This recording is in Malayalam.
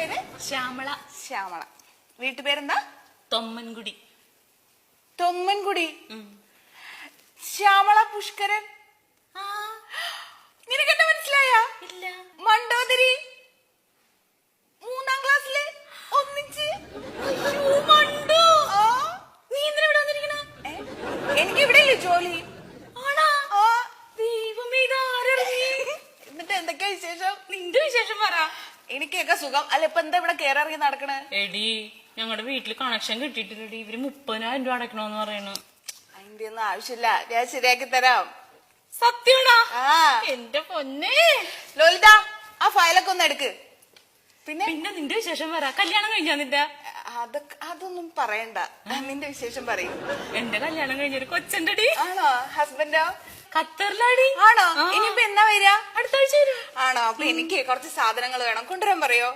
പേര്? ശ്യാമള. ശ്യാമള. വീട്ടുപേരെന്താ? തൊമ്മൻകുടി. തൊമ്മൻകുടി. ശ്യാമള പുഷ്കരൻ. നിനക്കെന്നെ മനസ്സിലായ? ഇല്ല. മണ്ടോദരി. 3ാം ക്ലാസ്സില് ഒന്നിച്ച്. നീ എന്തിനാ ഇവിടെ വന്നിരിക്കണ? എനിക്ക് ഇവിടെ ഇല്ലേ ജോലി? ആണാ? ദൈവമേ, ഇതാരറിഞ്ഞ്? എന്നിട്ട് എന്തൊക്കെയാ വിശേഷം? നിന്റെ വിശേഷം പറ. എനിക്കൊക്കെ സുഖം. അല്ല, ഇപ്പൊ എന്താ ഇവിടെ കേറിറങ്ങി നടക്കണേ? എടി, ഞങ്ങളുടെ വീട്ടില് കണക്ഷൻ കിട്ടിയിട്ടില്ലടി. ഇവര് 30,000 രൂപ അടക്കണോന്ന് പറയണു. അതിന്റെ ഒന്നും ആവശ്യമില്ല, ഞാൻ ശരിയാക്കി തരാം. സത്യമാണോ? ആ. എന്റെ പൊന്നേ. ലോലിത, ആ ഫയലൊക്കെ ഒന്ന് എടുക്ക്. പിന്നെ നിന്റെ വിശേഷം പറ. കല്യാണം കഴിഞ്ഞാ നിന്റെ? അതൊന്നും പറയണ്ട. നിന്റെ വിശേഷം പറയും. എന്റെ കല്യാണം കഴിഞ്ഞൊരു കൊച്ചുണ്ടടി. ആണോ? ഹസ്ബൻഡോ? ഖത്തറിലാടി. ആണോ? ഇനിയിപ്പോ എന്നാ വരിക? അടുത്ത ആഴ്ച വരും. ആണോ? അപ്പൊ എനിക്ക് കുറച്ച് സാധനങ്ങൾ വേണം, കൊണ്ടുവരാൻ പറയോ?